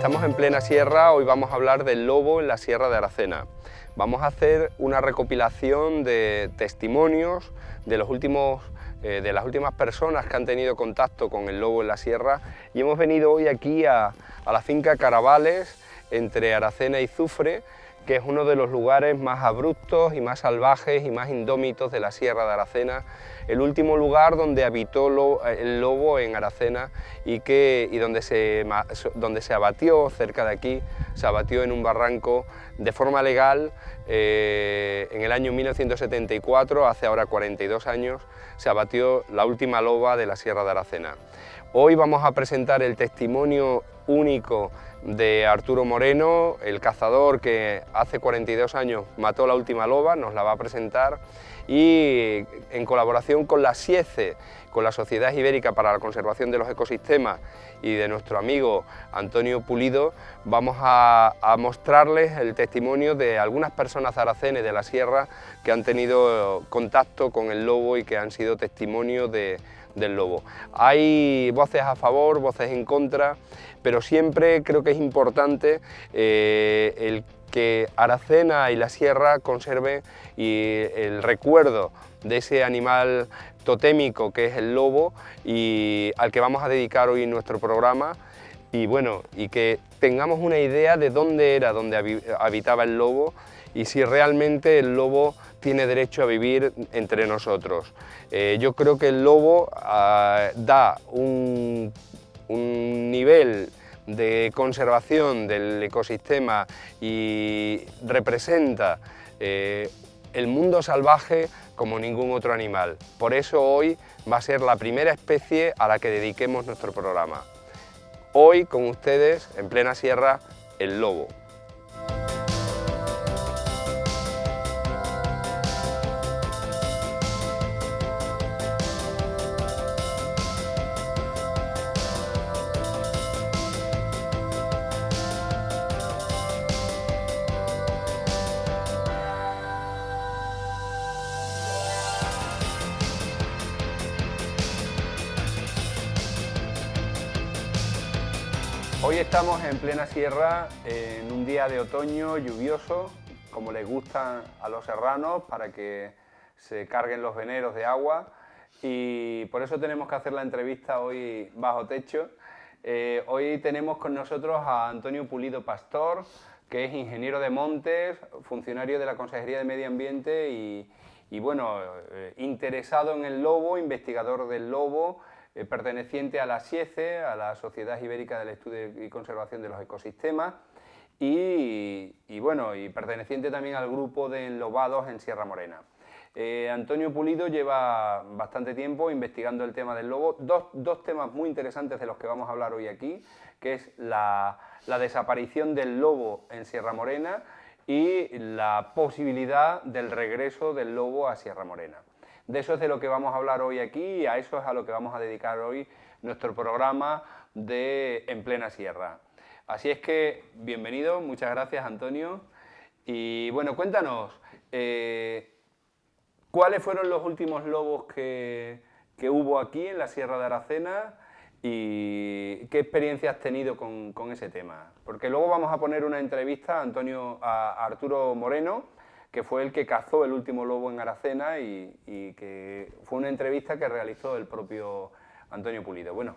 Estamos en plena sierra, hoy vamos a hablar del lobo en la Sierra de Aracena. Vamos a hacer una recopilación de testimonios de las últimas personas que han tenido contacto con el lobo en la sierra, y hemos venido hoy aquí a la finca Caravales, entre Aracena y Zufre, que es uno de los lugares más abruptos y más salvajes y más indómitos de la Sierra de Aracena, el último lugar donde habitó el lobo en Aracena y donde se abatió cerca de aquí, se abatió en un barranco de forma legal en el año 1974, hace ahora 42 años, se abatió la última loba de la Sierra de Aracena. Hoy vamos a presentar el testimonio único de Arturo Moreno, el cazador que hace 42 años mató la última loba, nos la va a presentar, y en colaboración con la SIECE, con la Sociedad Ibérica para la Conservación de los Ecosistemas, y de nuestro amigo Antonio Pulido, vamos a mostrarles el testimonio de algunas personas aracenes de la sierra que han tenido contacto con el lobo y que han sido testimonio del lobo. Hay voces a favor, voces en contra, pero siempre creo que es importante el que Aracena y la sierra conserven el recuerdo de ese animal totémico que es el lobo, y al que vamos a dedicar hoy nuestro programa, y bueno, y que tengamos una idea de donde habitaba el lobo y si realmente el lobo tiene derecho a vivir entre nosotros. Yo creo que el lobo da un nivel de conservación del ecosistema y representa el mundo salvaje como ningún otro animal. Por eso hoy va a ser la primera especie a la que dediquemos nuestro programa. Hoy con ustedes, en plena sierra, el lobo. Hoy estamos en plena sierra, en un día de otoño lluvioso, como les gusta a los serranos, para que se carguen los veneros de agua, y por eso tenemos que hacer la entrevista hoy bajo techo. Hoy tenemos con nosotros a Antonio Pulido Pastor, que es ingeniero de montes, funcionario de la Consejería de Medio Ambiente y bueno, interesado en el lobo, investigador del lobo, perteneciente a la SIECE, a la Sociedad Ibérica del Estudio y Conservación de los Ecosistemas, y perteneciente también al grupo de enlobados en Sierra Morena. Antonio Pulido lleva bastante tiempo investigando el tema del lobo, dos temas muy interesantes de los que vamos a hablar hoy aquí, que es la desaparición del lobo en Sierra Morena y la posibilidad del regreso del lobo a Sierra Morena. De eso es de lo que vamos a hablar hoy aquí, y a eso es a lo que vamos a dedicar hoy nuestro programa de En Plena Sierra. Así es que, bienvenido, muchas gracias, Antonio. Y bueno, cuéntanos, ¿cuáles fueron los últimos lobos que hubo aquí en la Sierra de Aracena y qué experiencia has tenido con ese tema? Porque luego vamos a poner una entrevista a Arturo Moreno, que fue el que cazó el último lobo en Aracena, y que fue una entrevista que realizó el propio Antonio Pulido. Bueno,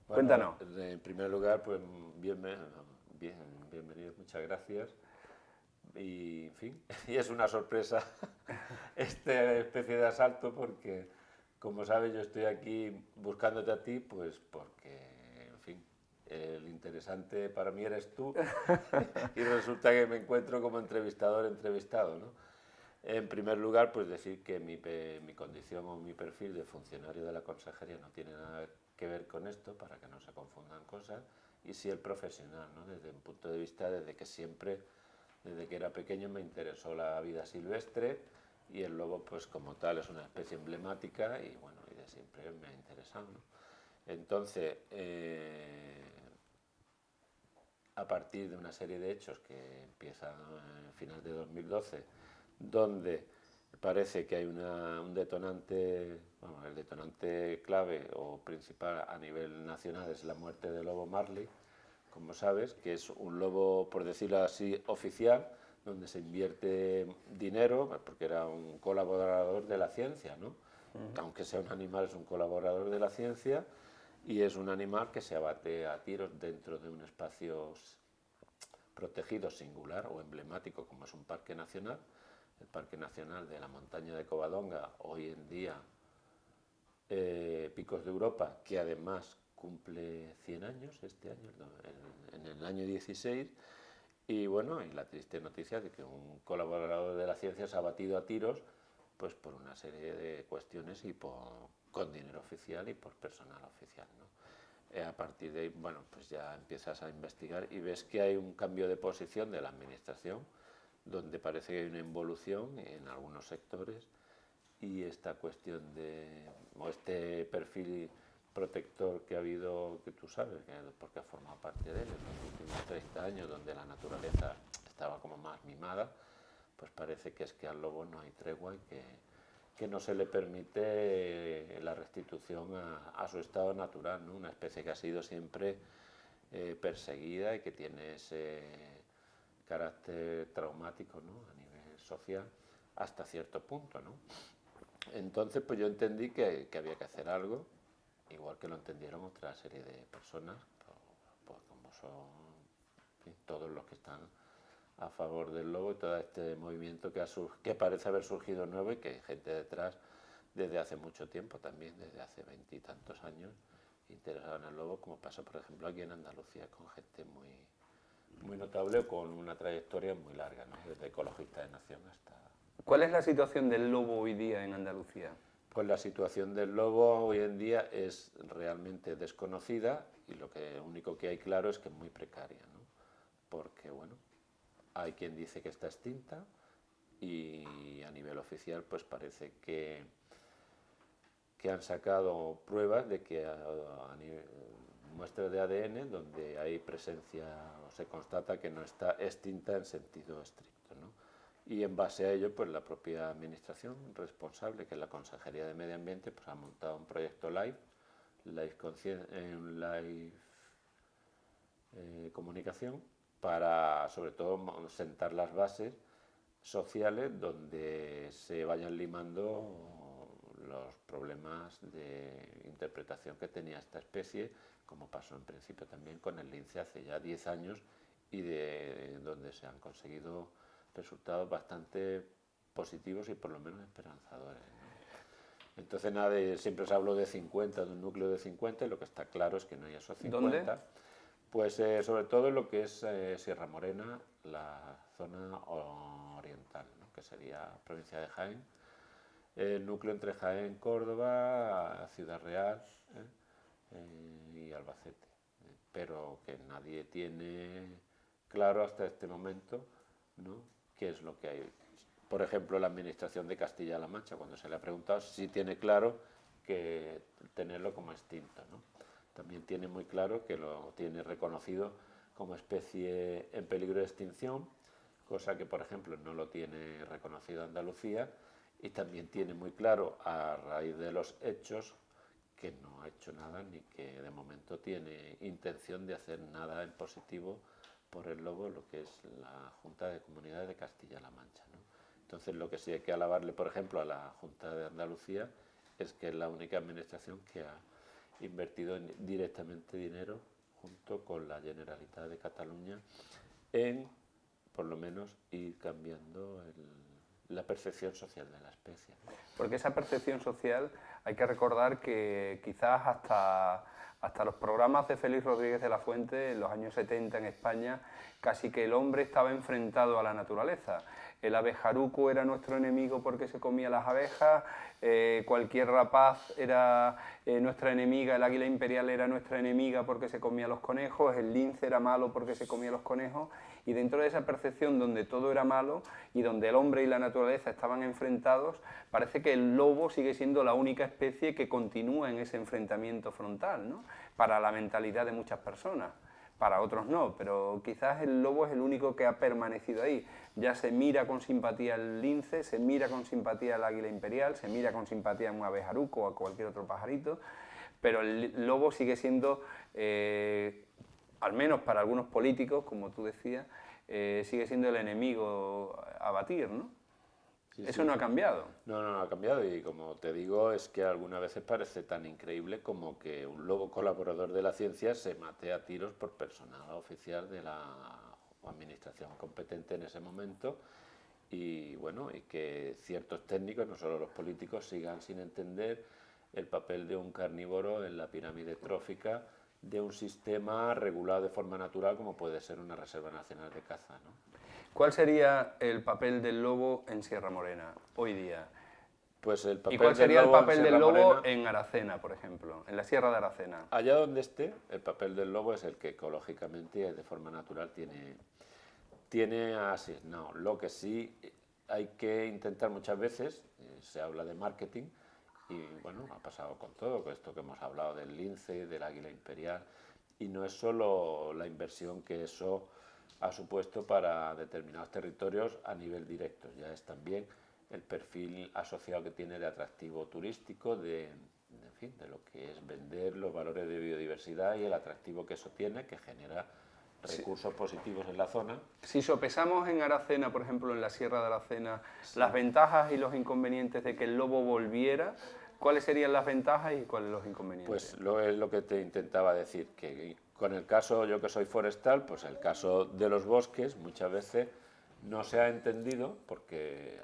cuéntanos. En primer lugar, pues bienvenido, muchas gracias. Y, en fin, y es una sorpresa esta especie de asalto porque, como sabes, yo estoy aquí buscándote a ti, pues porque, en fin, el interesante para mí eres tú y resulta que me encuentro como entrevistado, ¿no? En primer lugar, pues decir que mi condición o mi perfil de funcionario de la consejería no tiene nada que ver con esto, para que no se confundan cosas, y sí el profesional, ¿no? Desde un punto de vista, desde que era pequeño me interesó la vida silvestre, y el lobo, pues como tal, es una especie emblemática y bueno, y de siempre me ha interesado, ¿no? Entonces, a partir de una serie de hechos que empiezan a final de 2012, donde parece que hay un detonante, bueno, el detonante clave o principal a nivel nacional es la muerte del lobo Marley, como sabes, que es un lobo, por decirlo así, oficial, donde se invierte dinero, porque era un colaborador de la ciencia, ¿no? Aunque sea un animal, es un colaborador de la ciencia y es un animal que se abate a tiros dentro de un espacio protegido singular o emblemático como es un parque nacional, el Parque Nacional de la Montaña de Covadonga, hoy en día Picos de Europa, que además cumple 100 años este año, en el año 16, y bueno, y la triste noticia de que un colaborador de la ciencia se ha batido a tiros pues por una serie de cuestiones y con dinero oficial y por personal oficial, ¿no? A partir de ahí, bueno, pues ya empiezas a investigar y ves que hay un cambio de posición de la administración, donde parece que hay una involución en algunos sectores y esta cuestión o este perfil protector que ha habido, que tú sabes, porque ha formado parte de él en los últimos 30 años, donde la naturaleza estaba como más mimada, pues parece que es que al lobo no hay tregua y que no se le permite la restitución a su estado natural, ¿no? Una especie que ha sido siempre perseguida y que tiene ese carácter traumático, ¿no? A nivel social hasta cierto punto, ¿no? Entonces pues yo entendí que había que hacer algo, igual que lo entendieron otra serie de personas, pues como son, en fin, todos los que están a favor del lobo y todo este movimiento que parece haber surgido nuevo y que hay gente detrás desde hace mucho tiempo también, desde hace 20 y tantos años, interesada en el lobo, como pasa por ejemplo aquí en Andalucía con gente muy notable o con una trayectoria muy larga, ¿no? Desde ecologistas de nación hasta... ¿Cuál es la situación del lobo hoy día en Andalucía? Pues la situación del lobo hoy en día es realmente desconocida y lo único que hay claro es que es muy precaria, ¿no? Porque, bueno, hay quien dice que está extinta y a nivel oficial pues parece que han sacado pruebas de que muestras de ADN donde hay presencia o se constata que no está extinta en sentido estricto, ¿no? Y en base a ello pues la propia administración responsable, que es la Consejería de Medio Ambiente, pues ha montado un proyecto Live Comunicación, para sobre todo sentar las bases sociales donde se vayan limando los problemas de interpretación que tenía esta especie, como pasó en principio también con el lince hace ya 10 años y de donde se han conseguido resultados bastante positivos y por lo menos esperanzadores, ¿no? Entonces nada, siempre os hablo de 50, de un núcleo de 50 y lo que está claro es que no hay esos 50. ¿Dónde? Pues sobre todo en lo que es Sierra Morena, la zona oriental, ¿no? Que sería provincia de Jaén, el núcleo entre Jaén, Córdoba, Ciudad Real y Albacete, pero que nadie tiene claro hasta este momento, ¿no? Qué es lo que hay. Por ejemplo, la administración de Castilla-La Mancha, cuando se le ha preguntado, sí tiene claro que tenerlo como extinto, ¿no? También tiene muy claro que lo tiene reconocido como especie en peligro de extinción, cosa que, por ejemplo, no lo tiene reconocido Andalucía, y también tiene muy claro, a raíz de los hechos, que no ha hecho nada ni que de momento tiene intención de hacer nada en positivo por el lobo, lo que es la Junta de Comunidades de Castilla-La Mancha, ¿no? Entonces, lo que sí hay que alabarle, por ejemplo, a la Junta de Andalucía es que es la única administración que ha invertido directamente dinero junto con la Generalitat de Cataluña en, por lo menos, ir cambiando la percepción social de la especie, ¿no? Porque esa percepción social, hay que recordar que quizás hasta los programas de Félix Rodríguez de la Fuente, en los años 70 en España, casi que el hombre estaba enfrentado a la naturaleza. El abejaruco era nuestro enemigo porque se comía las abejas, cualquier rapaz era nuestra enemiga, el águila imperial era nuestra enemiga porque se comía los conejos, el lince era malo porque se comía los conejos, y dentro de esa percepción donde todo era malo y donde el hombre y la naturaleza estaban enfrentados, parece que el lobo sigue siendo la única especie que continúa en ese enfrentamiento frontal, ¿no? Para la mentalidad de muchas personas. Para otros no, pero quizás el lobo es el único que ha permanecido ahí. Ya se mira con simpatía al lince, se mira con simpatía al águila imperial, se mira con simpatía a un abejaruco o a cualquier otro pajarito, pero el lobo sigue siendo al menos para algunos políticos, como tú decías, sigue siendo el enemigo a batir, ¿no? Sí, Eso sí. no ha cambiado. No, no, no ha cambiado y como te digo, es que algunas veces parece tan increíble como que un lobo colaborador de la ciencia se mate a tiros por personal oficial de la administración competente en ese momento y bueno, y que ciertos técnicos, no solo los políticos, sigan sin entender el papel de un carnívoro en la pirámide trófica de un sistema regulado de forma natural como puede ser una reserva nacional de caza, ¿no? ¿Cuál sería el papel del lobo en Sierra Morena hoy día? Pues el ¿Y cuál papel del sería el lobo en papel del Sierra lobo Morena, en Aracena, por ejemplo, en la Sierra de Aracena? allá donde esté, el papel del lobo es el que ecológicamente y de forma natural tiene asignado. Lo que sí hay que intentar muchas veces, se habla de marketing, y bueno, ha pasado con todo, con esto que hemos hablado del lince, del águila imperial, y no es solo la inversión que eso ha supuesto para determinados territorios a nivel directo, ya es también el perfil asociado que tiene de atractivo turístico, en fin, de lo que es vender los valores de biodiversidad y el atractivo que eso tiene, que genera recursos positivos en la zona. Si sopesamos en Aracena, por ejemplo, en la Sierra de Aracena, Sí. las ventajas y los inconvenientes de que el lobo volviera, ¿cuáles serían las ventajas y cuáles los inconvenientes? Pues es lo que te intentaba decir, que con el caso, yo que soy forestal, pues el caso de los bosques muchas veces no se ha entendido porque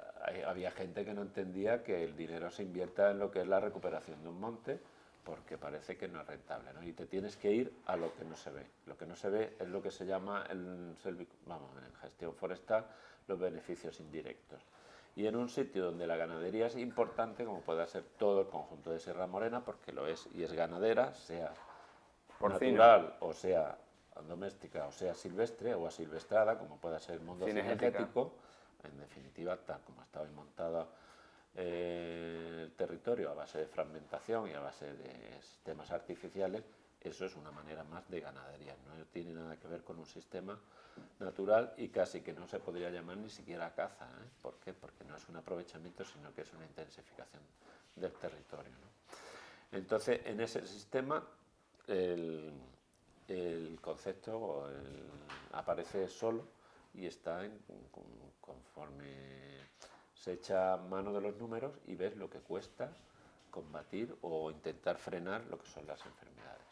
había gente que no entendía que el dinero se invierta en lo que es la recuperación de un monte porque parece que no es rentable, ¿no? Y te tienes que ir a lo que no se ve. Lo que no se ve es lo que se llama en gestión forestal los beneficios indirectos. Y en un sitio donde la ganadería es importante, como pueda ser todo el conjunto de Sierra Morena, porque lo es y es ganadera, sea Porcino, natural o sea doméstica o sea silvestre o asilvestrada, como pueda ser el mundo cinegética. cinegético, en definitiva, tal como está hoy montado el territorio a base de fragmentación y a base de sistemas artificiales, eso es una manera más de ganadería, no tiene nada que ver con un sistema natural y casi que no se podría llamar ni siquiera caza, ¿eh? ¿Por qué? Porque no es un aprovechamiento, sino que es una intensificación del territorio, ¿no? Entonces, en ese sistema, el concepto aparece solo y está conforme se echa mano de los números y ves lo que cuesta combatir o intentar frenar lo que son las enfermedades.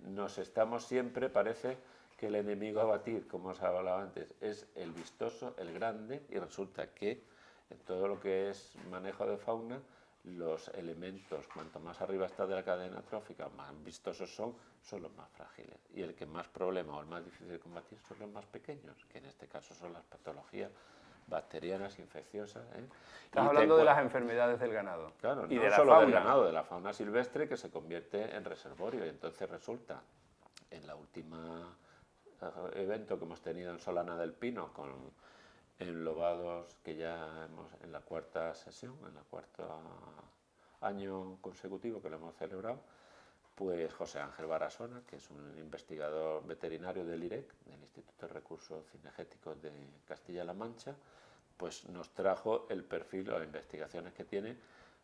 Nos estamos siempre, parece que el enemigo a batir, como os hablaba antes, es el vistoso, el grande, y resulta que en todo lo que es manejo de fauna, los elementos, cuanto más arriba está de la cadena trófica, más vistosos son los más frágiles. Y el que más problema o el más difícil de combatir son los más pequeños, que en este caso son las patologías bacterianas, infecciosas. Estás hablando de las enfermedades del ganado. Claro, y no de la solo fauna. del ganado, de la fauna silvestre que se convierte en reservorio. Y entonces resulta, en la última evento que hemos tenido en Solana del Pino, con enlobados que ya hemos en la cuarta sesión, en la cuarta año consecutivo que lo hemos celebrado, pues José Ángel Barasona, que es un investigador veterinario del IREC, del Instituto de Recursos Cinegéticos de Castilla-La Mancha, pues nos trajo el perfil o las investigaciones que tiene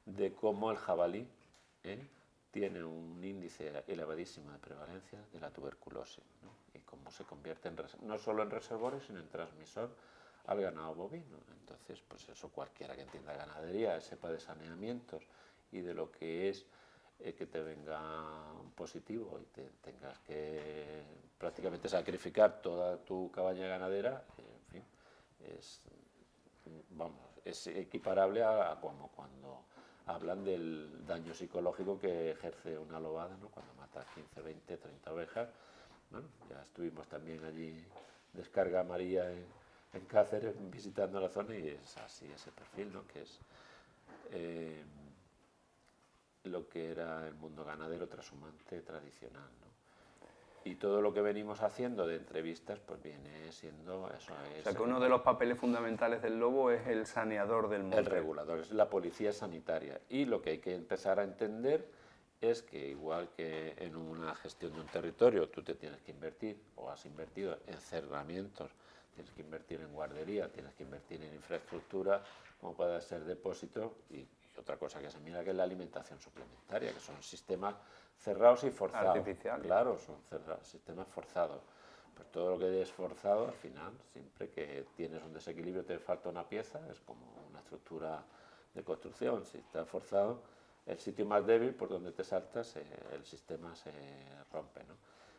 de cómo el jabalí tiene un índice elevadísimo de prevalencia de la tuberculosis, ¿no? Y cómo se convierte no solo en reservorio, sino en transmisor al ganado bovino. Entonces, pues eso cualquiera que entienda ganadería, sepa de saneamientos y de lo que es que te venga un positivo y te tengas que prácticamente sacrificar toda tu cabaña ganadera, en fin, es equiparable a como cuando hablan del daño psicológico que ejerce una lobada, ¿no? Cuando mata 15, 20, 30 ovejas. Bueno, ya estuvimos también allí, Descarga María en Cáceres, visitando la zona y es así ese perfil, ¿no? Que es lo que era el mundo ganadero trashumante tradicional, ¿no? Y todo lo que venimos haciendo de entrevistas, pues viene siendo eso. O sea, que uno de los papeles fundamentales del lobo es el saneador del monte. El regulador, es la policía sanitaria. Y lo que hay que empezar a entender es que igual que en una gestión de un territorio tú te tienes que invertir o has invertido en cerramientos, tienes que invertir en guardería, tienes que invertir en infraestructura, como pueda ser depósitos y otra cosa que se mira, que es la alimentación suplementaria, que son sistemas cerrados y forzados. Artificiales. Claro, son sistemas forzados. Pues todo lo que es forzado, al final, siempre que tienes un desequilibrio, te falta una pieza, es como una estructura de construcción. Si está forzado, el sitio más débil por donde te saltas, el sistema se rompe, ¿no?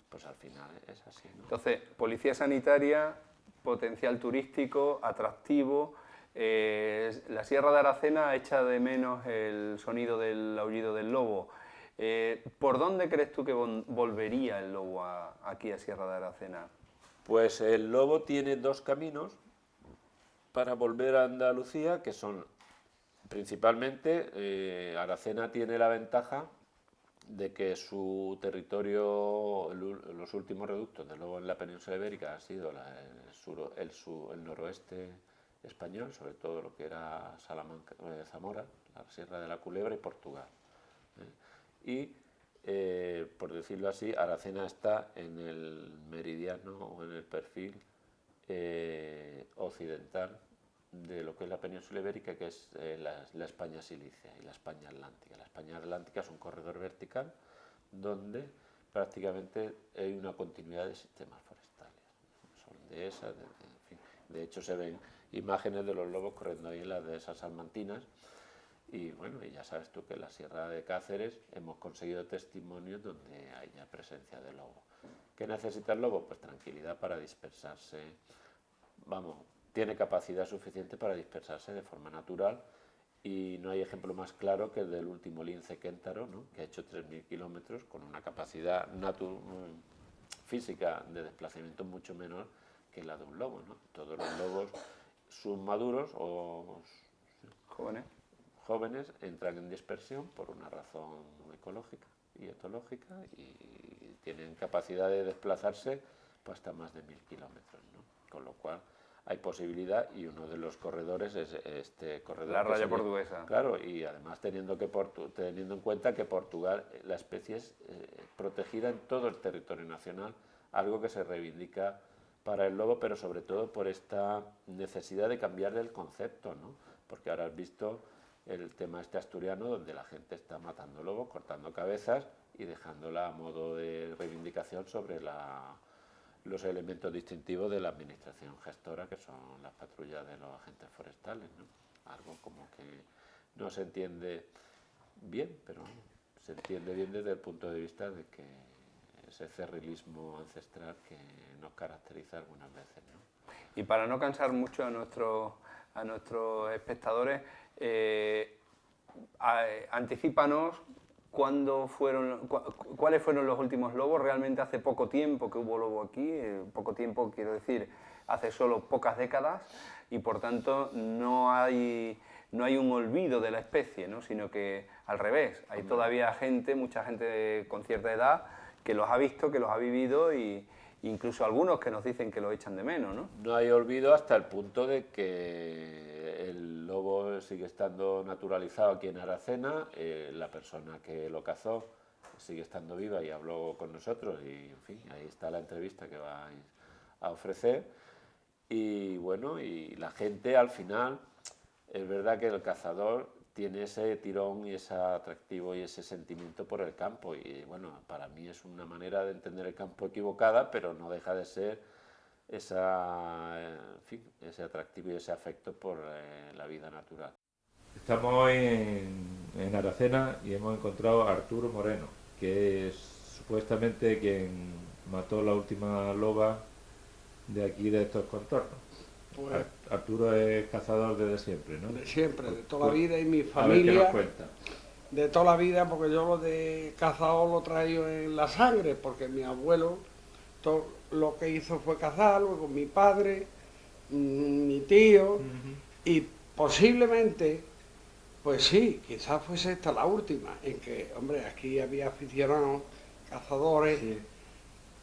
Pues al final es así, ¿no? Entonces, policía sanitaria, potencial turístico, atractivo. La Sierra de Aracena echa de menos el sonido del aullido del lobo. ¿Por dónde crees tú que volvería el lobo aquí a Sierra de Aracena? Pues el lobo tiene dos caminos para volver a Andalucía, que son principalmente, Aracena tiene la ventaja de que su territorio, los últimos reductos del lobo en la península ibérica ha sido el noroeste español, sobre todo lo que era Salamanca, Zamora, la Sierra de la Culebra y Portugal. Y, por decirlo así, Aracena está en el meridiano o en el perfil occidental de lo que es la península ibérica, que es la España silicia y la España atlántica. La España atlántica es un corredor vertical donde prácticamente hay una continuidad de sistemas forestales. Son dehesas, en fin. De hecho se ven imágenes de los lobos corriendo ahí en las dehesas salmantinas. Y bueno, y ya sabes tú que en la Sierra de Cáceres hemos conseguido testimonios donde haya presencia de lobo. ¿Qué necesita el lobo? Pues tranquilidad para dispersarse. Vamos, tiene capacidad suficiente para dispersarse de forma natural, y no hay ejemplo más claro que el del último lince Kéntaro, ¿no? Que ha hecho 3.000 kilómetros con una capacidad física de desplazamiento mucho menor que la de un lobo, ¿no? Todos los lobos submaduros o jóvenes entran en dispersión por una razón ecológica y etológica, y tienen capacidad de desplazarse pues, hasta más de 1.000 kilómetros, ¿no? Con lo cual hay posibilidad, y uno de los corredores es este corredor. La raya portuguesa. Claro, y además teniendo en cuenta que Portugal, la especie es protegida en todo el territorio nacional, algo que se reivindica para el lobo, pero sobre todo por esta necesidad de cambiar el concepto, ¿no? Porque ahora has visto el tema este asturiano, donde la gente está matando lobos, cortando cabezas y dejándola a modo de reivindicación sobre los elementos distintivos de la administración gestora, que son las patrullas de los agentes forestales, ¿no? Algo como que no se entiende bien, pero se entiende bien desde el punto de vista de que ese cerrilismo ancestral que nos caracteriza algunas veces, ¿no? Y para no cansar mucho a nuestros espectadores, anticípanos cuáles fueron los últimos lobos. Realmente hace poco tiempo que hubo lobo aquí, poco tiempo quiero decir, hace solo pocas décadas, y por tanto no hay un olvido de la especie, ¿no? Sino que al revés, hay todavía mucha gente con cierta edad que los ha visto, que los ha vivido, y incluso algunos que nos dicen que lo echan de menos, ¿no? No hay olvido hasta el punto de que el lobo sigue estando naturalizado aquí en Aracena, la persona que lo cazó sigue estando viva y habló con nosotros, y en fin, ahí está la entrevista que vais a ofrecer. Y bueno, y la gente al final, es verdad que el cazador tiene ese tirón y ese atractivo y ese sentimiento por el campo, y bueno, para mí es una manera de entender el campo equivocada, pero no deja de ser ese atractivo y ese afecto por la vida natural. Estamos hoy en Aracena y hemos encontrado a Arturo Moreno, que es supuestamente quien mató la última loba de aquí, de estos contornos. Pues, Arturo es cazador desde siempre, ¿no? de siempre, de toda la vida, y mi A ver qué familia, nos cuenta. de toda la vida, porque yo lo de cazador lo traigo en la sangre, porque mi abuelo todo lo que hizo fue cazar, luego mi padre, mi tío, y posiblemente, pues sí, quizás fuese esta la última, en que, hombre, aquí había aficionados, cazadores, Sí.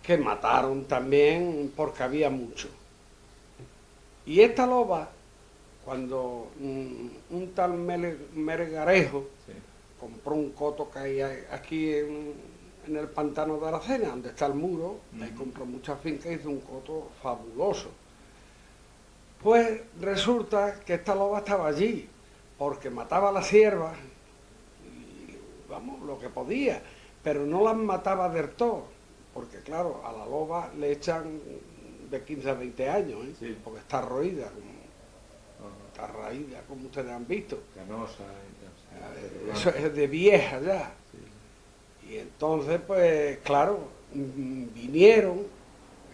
que mataron también porque había mucho. Y esta loba, cuando un tal Melgarejo Sí. compró un coto que hay aquí en el pantano de Aracena, donde está el muro, ahí compró muchas fincas y hizo un coto fabuloso. Pues resulta que esta loba estaba allí, porque mataba a las ciervas, y, vamos, lo que podía, pero no las mataba del todo, porque claro, a la loba le echan de 15 a 20 años, ¿eh? Sí. Porque está roída, Ajá. está raída, como ustedes han visto. Canosa. Eso es de vieja ya. Sí. Y entonces, pues claro, vinieron,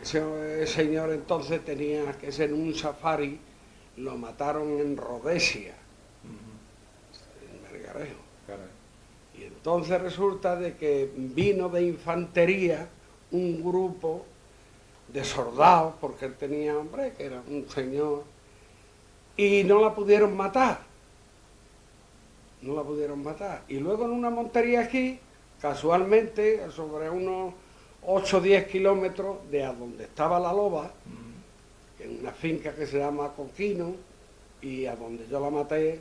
ese señor entonces tenía que ser un safari, lo mataron en Rhodesia, Ujú. en Melgarejo. Caray. Y entonces resulta de que vino de infantería un grupo de soldados, porque él tenía, hombre, que era un señor, y no la pudieron matar. No la pudieron matar. Y luego en una montería aquí, casualmente, sobre unos 8 o 10 kilómetros de a donde estaba la loba, Ujú. en una finca que se llama Coquino, y a donde yo la maté,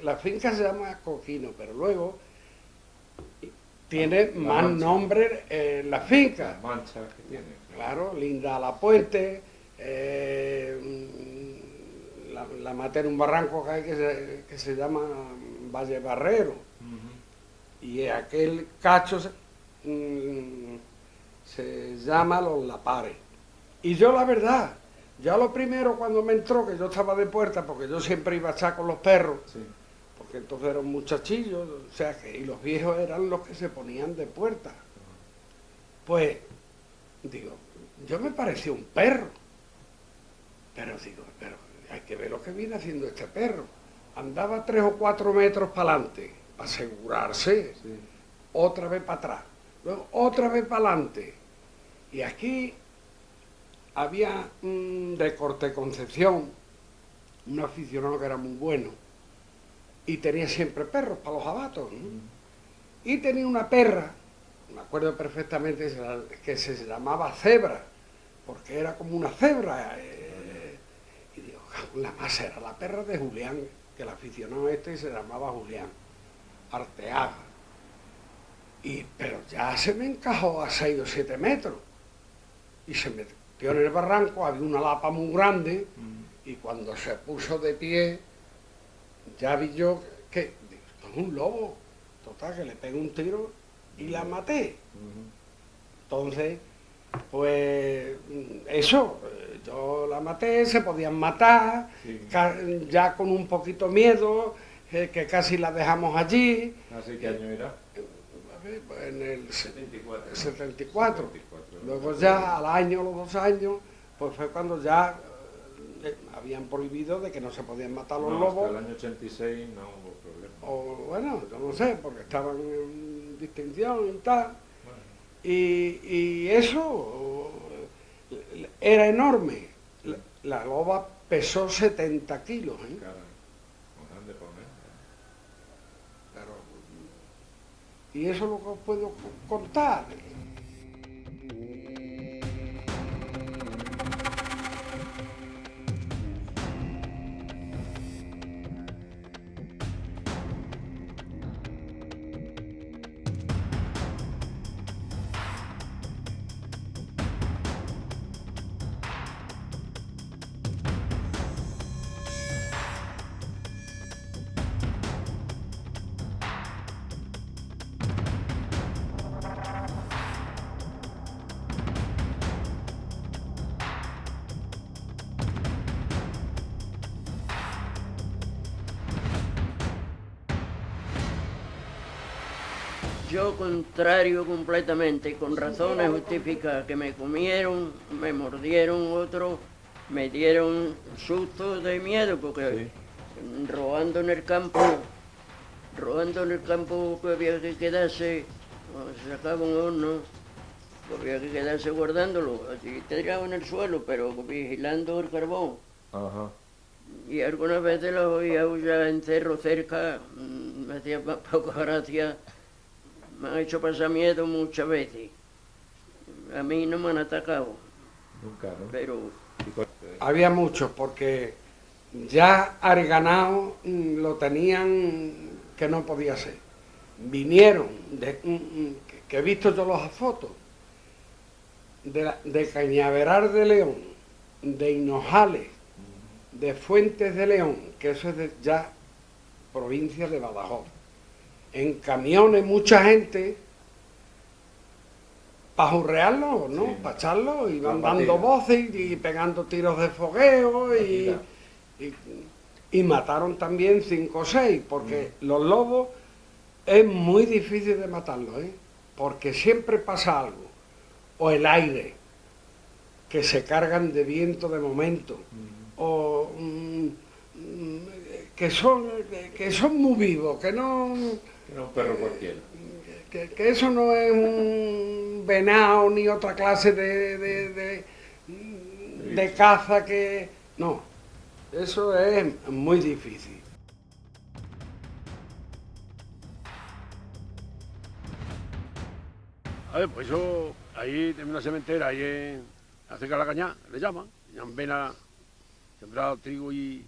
la finca se llama Coquino, pero luego tiene La más Mancha. nombres la finca. Las manchas que tiene. Claro, Linda La Puente, la maté en un barranco que hay que se llama Valle Barrero. Ujú. Y aquel cacho se llama Los Lapares. Y yo la verdad, ya lo primero cuando me entró, que yo estaba de puerta, porque yo siempre iba a echar con los perros, Sí. porque entonces era un muchachillo, o sea que, y los viejos eran los que se ponían de puerta. Pues, digo, yo me parecía un perro, pero digo, pero hay que ver lo que viene haciendo este perro. Andaba 3 o 4 metros para adelante, para asegurarse, Sí. otra vez para atrás, luego otra vez para adelante. Y aquí había de Corte Concepción, un aficionado que era muy bueno, y tenía siempre perros para los abatos, ¿no? Y tenía una perra, me acuerdo perfectamente, que se llamaba Cebra, porque era como una cebra. Y digo, la más era la perra de Julián, que el aficionado este se llamaba Julián Arteaga. Pero ya se me encajó a 6 o 7 metros. Y se metió en el barranco, había una lapa muy grande, y cuando se puso de pie, ya vi yo que digo, esto es un lobo. Total, que le pegué un tiro y la maté. Ujú. Entonces, pues eso, yo la maté, se podían matar, Sí. ya con un poquito miedo, que casi la dejamos allí, ¿Así qué año era? a ver, pues, en el 74. 74. 74. Luego ya al año, los 2 años, pues fue cuando ya habían prohibido de que no se podían matar los No, lobos. hasta el año 86 no hubo problema. O bueno, yo no sé, porque estaban en distinción y tal. Bueno, Y eso era enorme. La loba pesó 70 kilos, ¿eh? caray, muy grande por mí. Pero, y eso es lo que os puedo contar. Yo contrario completamente, con razones justificadas, que me comieron, me mordieron otros, me dieron susto de miedo, porque robando en el campo que había que quedarse, cuando se sacaba un horno, que había que quedarse guardándolo, así tirado en el suelo, pero vigilando el carbón. Ajá. Y algunas veces los oía aullar en cerro cerca, me hacía poca gracia. Me han hecho pasar miedo muchas veces. A mí no me han atacado, Nunca, ¿no? pero Y con- Había muchos, porque ya al ganado lo tenían que no podía ser. Vinieron, que he visto yo las fotos, de Cañaveral de León, de Hinojales, de Fuentes de León, que eso es ya provincia de Badajoz. En camiones mucha gente para jurrearlo, ¿no? Sí. Para echarlo, y van Combatir. dando voces y pegando tiros de fogueo y mataron también 5 o 6, porque los lobos es muy difícil de matarlos, ¿eh? Porque siempre pasa algo, o el aire, que se cargan de viento de momento, o que son muy vivos, que no... Que no un perro cualquiera. Que eso no es un venado ni otra clase de caza que... No, eso es muy difícil. A ver, pues eso, ahí en una cementera, ahí cerca de la cañada, le llaman, en vena, sembrado trigo y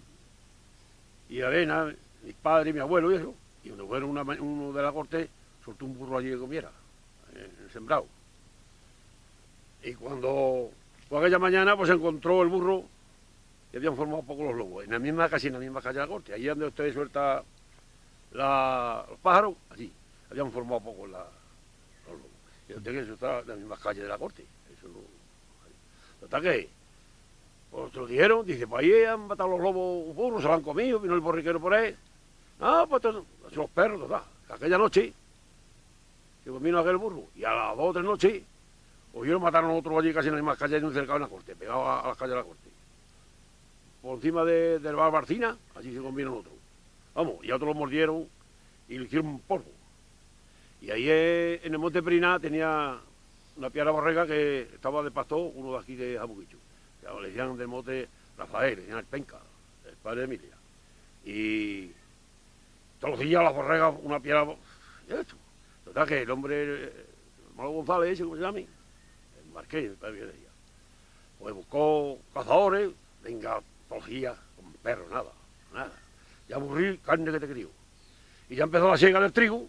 avena, mi padre y mi abuelo y eso, y cuando fueron uno de la corte, soltó un burro allí que comiera, en el sembrado. Y cuando fue aquella mañana, pues se encontró el burro y habían formado poco los lobos, casi en la misma calle de la corte, allí donde usted suelta los pájaros, allí, habían formado poco los lobos. Y usted que eso está en la misma calle de la corte, eso no... Total que, pues te lo dijeron, dice, pues ahí han matado los lobos burros, se lo han comido, vino el borriquero por ahí. Ah, pues los perros, total. Aquella noche, que vino aquel burro, y a las 2 o 3 noches, oyeron mataron a otro allí casi en la misma calle, cerca de la corte, pegado a las calles de la corte. Por encima del bar Barcina, allí se comieron otro. Vamos, y a otro lo mordieron y le hicieron un polvo. Y ahí en el Monte Perina tenía una piara borrega que estaba de pastor, uno de aquí de Jabuguicho. Le decían del monte Rafael, le decían el Penca, el padre de Emilia. Y todos los días las borregas, una piara... Y esto. Total que el hombre, Malo González, ese, ¿cómo se llama? El marqués, el padre de ella. Pues buscó cazadores, venga, todos los días, con perros, nada. Ya aburrí, carne que te crío. Y ya empezó la siega del trigo.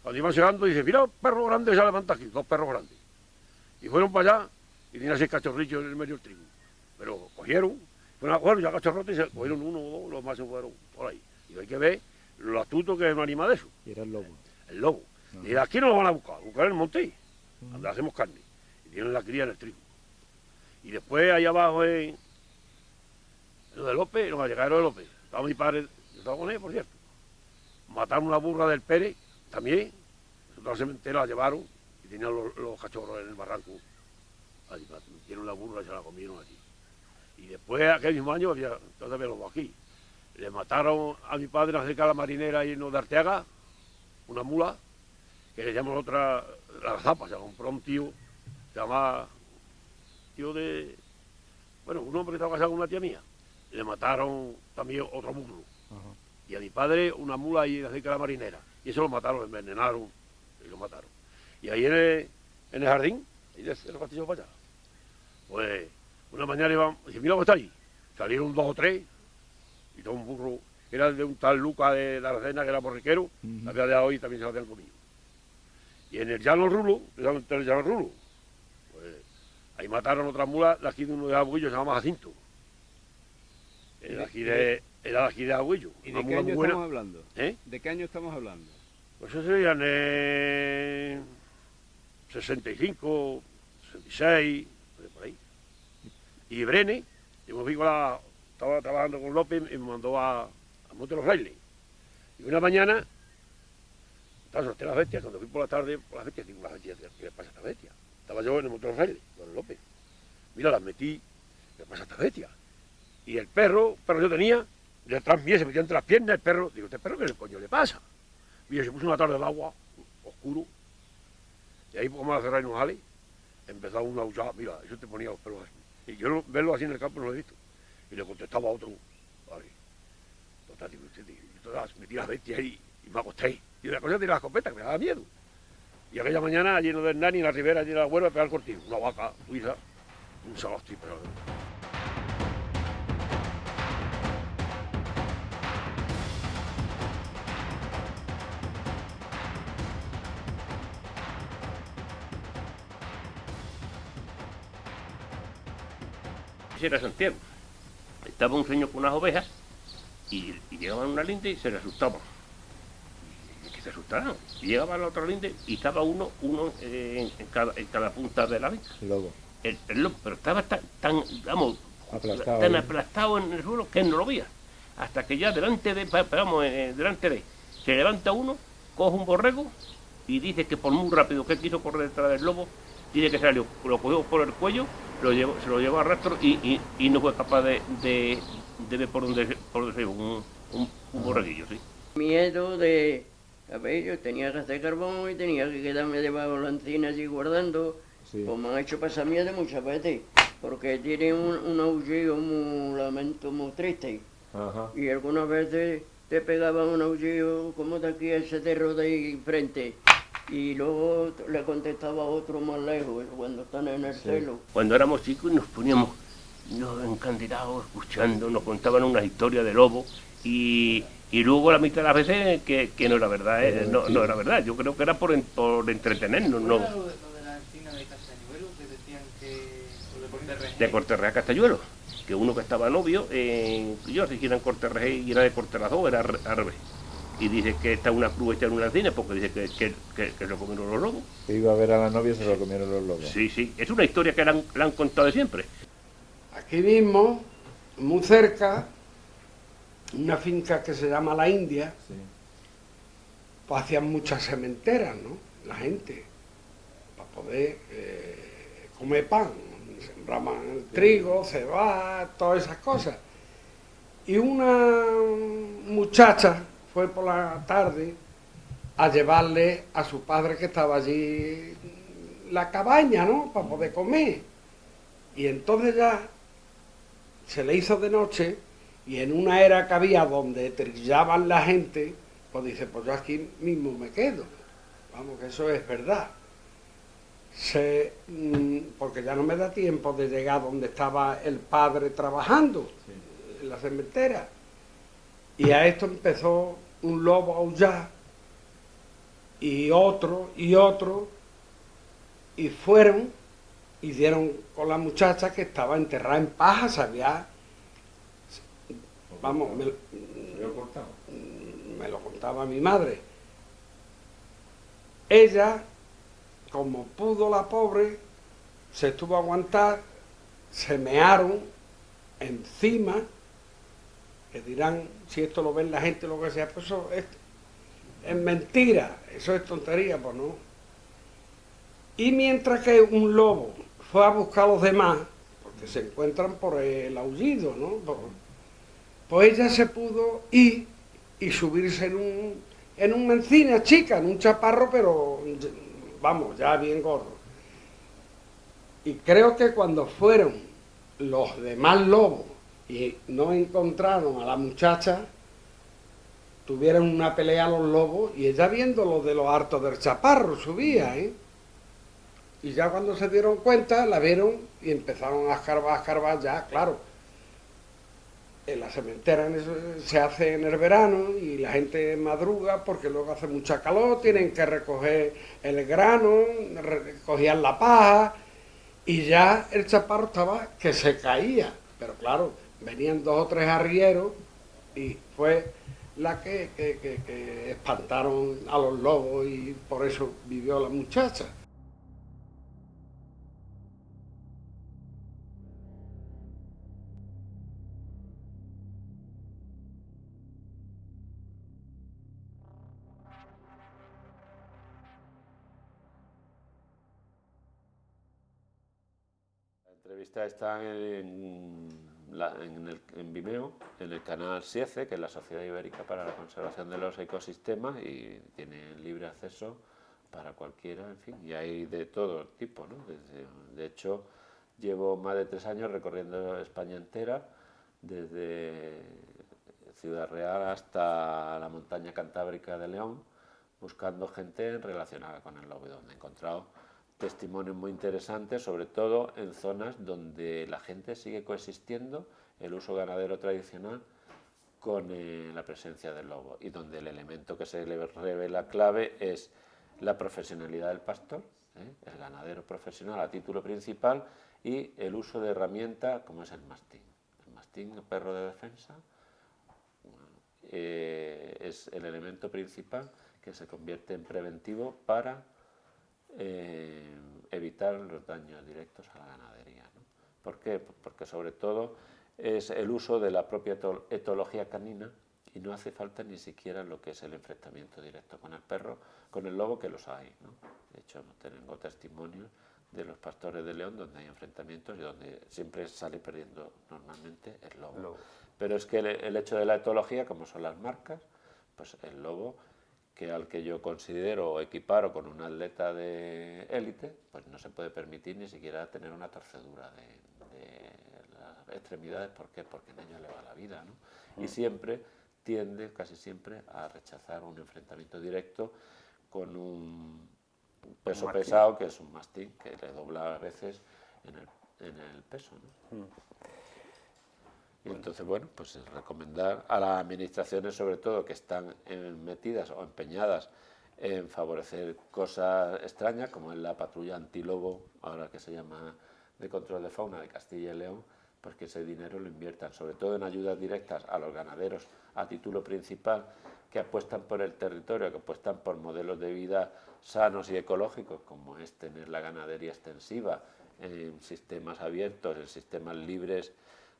Cuando iban llegando, dice, mira, un perro grande se levanta aquí, 2 perros grandes. Y fueron para allá y tenían 6 cachorrillos en el medio del trigo. Pero cogieron, fueron a coger ya cachorrotes y se cogieron 1 o 2, los más se fueron por ahí. Y hay que ver lo astuto que es un animal de eso. Y era el lobo. El lobo. Y de aquí no lo van a buscar en el monte, donde hacemos carne. Y tienen la cría en el trigo. Y después allá abajo en lo de López, los gallegaros de López. Estaba mi padre, yo estaba con él, por cierto. Mataron una burra del Pérez, también. Toda la cementera la llevaron y tenían los cachorros en el barranco. Allí metieron la burra y se la comieron allí. Y después, aquel mismo año, todavía los aquí. Le mataron a mi padre cerca de la marinera y en de Arteaga, una mula, que le llaman otra, la zapa, se la compró un tío, se llama tío de, bueno, un hombre que estaba casado con una tía mía. Le mataron también otro burro. Ajá. Y a mi padre una mula ahí cerca de la marinera. Y eso lo mataron, lo envenenaron y lo mataron. Y ahí en el jardín, ahí del castillo para allá, pues una mañana iban, y dice, mira, ¿cómo está ahí? Salieron 2 o 3 y todo un burro, era de un tal Luca de Aracena, que era borriquero, la había dejado y también se lo habían comido. Y en el llano Rulo, el llano Rulo, pues ahí mataron otras mulas, de aquí de uno de Abuillo, se llama Jacinto. Era de aquí de Abuillo. ¿Y de qué año estamos hablando? ¿Eh? ¿De qué año estamos hablando? Pues eso serían 65, 66, por ahí. Y Brene, yo me fui estaba trabajando con López y me mandó a Monte de los Frailes. Y una mañana, estaba solté las bestias, cuando fui por la tarde, por las bestias, digo, las bestias, ¿qué le pasa a estas bestias? Estaba yo en el Monte de los Frailes, con López. Mira, las metí, ¿qué le pasa a estas bestias? Y el perro yo tenía, detrás mío se metía entre las piernas el perro, digo, ¿este perro qué coño le pasa? Mira, se puso una tarde de agua, oscuro, y ahí poco más cerrar y no jale, empezaba uno a aullar, mira, eso te ponía los pelos así. Y yo verlo así en el campo no lo he visto. Y le contestaba a otro, vale. Total, digo, yo metí las bestias ahí y me acosté. Y una cosa tiré la escopeta, que me daba miedo. Y aquella mañana, lleno de Hernani, en la ribera, lleno de la huerva, a pegar el cortijo. Una vaca suiza, un salastri, pero... Ese era Santiago. estaba un señor con unas ovejas y llegaban a una linde y se le asustaban. Y que se asustaban. Y llegaba a la otra linde y estaba uno en cada punta de la linde. El lobo. El lobo, pero estaba vamos, Aplastado, tan ¿eh? aplastado en el suelo que él no lo veía. Hasta que ya delante de se levanta uno, coge un borrego y dice que por muy rápido que quiso correr detrás del lobo, dice que salió, lo cogió por el cuello, se lo llevó a rastro y no fue capaz de ver por donde se iba un borreguillo, sí. Miedo de, a ver, yo tenía que hacer carbón y tenía que quedarme debajo de la encina allí guardando, Sí. pues me han hecho pasar miedo muchas veces, porque tiene un aullido, un lamento muy triste, Ajá. y algunas veces te pegaban un aullido como de aquí a ese cerro de ahí frente, y luego le contestaba a otro más lejos, cuando están en el cielo. Cuando éramos chicos nos poníamos encandilados escuchando, nos contaban unas historias de lobo y luego la mitad de las veces que no era verdad, no era verdad. Yo creo que era por entretenernos, no. Lo de la encina de Castañuelo, que decían que lo de Corterrejé. De Corterrejé a Castañuelo, que uno que estaba novio, yo si quiera en Corterrejé y era de Corterazón, era al revés. Y dice que está una cruz hecha en una encina porque dice que lo comieron los lobos. Que iba a ver a la novia y se lo comieron los lobos. Sí, sí, es una historia que la han contado de siempre. Aquí mismo, muy cerca, una finca que se llama La India, Sí. pues hacían muchas sementeras, ¿no? La gente, para poder comer pan. Sembraban el trigo, cebada, todas esas cosas. Y una muchacha fue por la tarde a llevarle a su padre que estaba allí la cabaña, ¿no? Para poder comer. Y entonces ya se le hizo de noche y en una era que había donde trillaban la gente, pues dice, pues yo aquí mismo me quedo. Vamos, que eso es verdad. Porque ya no me da tiempo de llegar donde estaba el padre trabajando, en la cementera. Y a esto empezó un lobo a aullar, y otro, y fueron y dieron con la muchacha que estaba enterrada en paja, sabía, vamos, me lo contaba mi madre. Ella, como pudo la pobre, se estuvo a aguantar, se mearon encima, que dirán, si esto lo ven la gente, lo que sea, pues eso es mentira, eso es tontería, pues no. Y mientras que un lobo fue a buscar a los demás, porque se encuentran por el aullido, ¿no? Pues ella se pudo ir y subirse en una encina chica, en un chaparro, pero vamos, ya bien gordo. Y creo que cuando fueron los demás lobos y no encontraron a la muchacha, tuvieron una pelea los lobos y ella viendo lo de los hartos del chaparro subía, ¿eh? Y ya cuando se dieron cuenta, la vieron y empezaron a escarbar, ya, claro. En la cementera se hace en el verano y la gente madruga porque luego hace mucha calor, tienen que recoger el grano, recogían la paja y ya el chaparro estaba que se caía. Pero claro, venían 2 o 3 arrieros y fue la que espantaron a los lobos y por eso vivió la muchacha. La entrevista está en Vimeo, en el canal SIECE, que es la Sociedad Ibérica para la Conservación de los Ecosistemas, y tiene libre acceso para cualquiera, en fin, y hay de todo tipo, ¿no? De hecho, llevo más de 3 años recorriendo España entera, desde Ciudad Real hasta la montaña cantábrica de León, buscando gente relacionada con el lobo, donde he encontrado testimonios muy interesantes, sobre todo en zonas donde la gente sigue coexistiendo el uso ganadero tradicional con la presencia del lobo y donde el elemento que se le revela clave es la profesionalidad del pastor, el ganadero profesional a título principal y el uso de herramienta como es el mastín. El mastín mastín, el perro de defensa, es el elemento principal que se convierte en preventivo para evitar los daños directos a la ganadería, ¿no? ¿Por qué? Porque sobre todo es el uso de la propia etología canina y no hace falta ni siquiera lo que es el enfrentamiento directo con el perro, con el lobo, que los hay, ¿no? De hecho, tengo testimonios de los pastores de León donde hay enfrentamientos y donde siempre sale perdiendo normalmente el lobo. Pero es que el hecho de la etología, como son las marcas, pues el lobo, que al que yo considero o equiparo con un atleta de élite, pues no se puede permitir ni siquiera tener una torcedura de las extremidades. ¿Por qué? Porque en ello le va la vida, ¿no? Y siempre tiende, casi siempre, a rechazar un enfrentamiento directo con un peso pesado, que es un mastín, que le dobla a veces en el peso, ¿no? Y entonces, bueno, pues recomendar a las administraciones, sobre todo, que están metidas o empeñadas en favorecer cosas extrañas, como es la patrulla antilobo, ahora que se llama de control de fauna de Castilla y León, pues que ese dinero lo inviertan, sobre todo en ayudas directas a los ganaderos a título principal, que apuestan por el territorio, que apuestan por modelos de vida sanos y ecológicos, como es tener la ganadería extensiva en sistemas abiertos, en sistemas libres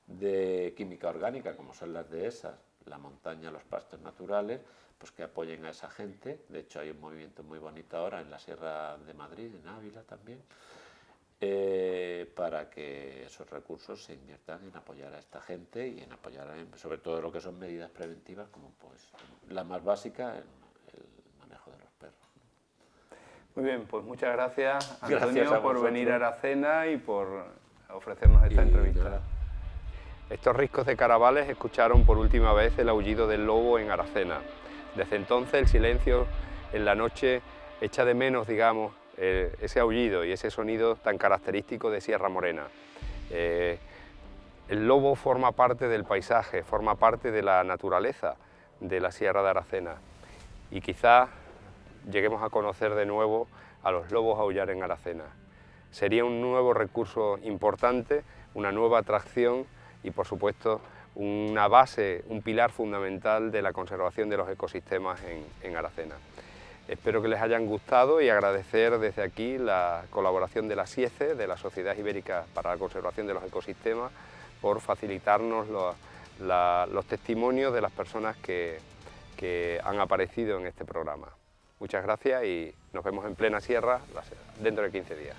de química orgánica, como son las dehesas, la montaña, los pastos naturales, pues que apoyen a esa gente. De hecho, hay un movimiento muy bonito ahora en la Sierra de Madrid, en Ávila también, para que esos recursos se inviertan en apoyar a esta gente y en apoyar sobre todo lo que son medidas preventivas, como pues la más básica, el manejo de los perros. Muy bien, pues muchas gracias, Antonio, Gracias por venir a Aracena y por ofrecernos esta entrevista. Nada. Estos riscos de Caravales escucharon por última vez el aullido del lobo en Aracena. Desde entonces el silencio en la noche echa de menos, digamos, ese aullido y ese sonido tan característico de Sierra Morena. El lobo forma parte del paisaje, forma parte de la naturaleza de la Sierra de Aracena y quizás lleguemos a conocer de nuevo a los lobos aullar en Aracena. Sería un nuevo recurso importante, una nueva atracción y, por supuesto, una base, un pilar fundamental de la conservación de los ecosistemas en Aracena. Espero que les hayan gustado y agradecer desde aquí la colaboración de la SIECE, de la Sociedad Ibérica para la Conservación de los Ecosistemas, por facilitarnos los testimonios de las personas que han aparecido en este programa. Muchas gracias y nos vemos en plena sierra dentro de 15 días.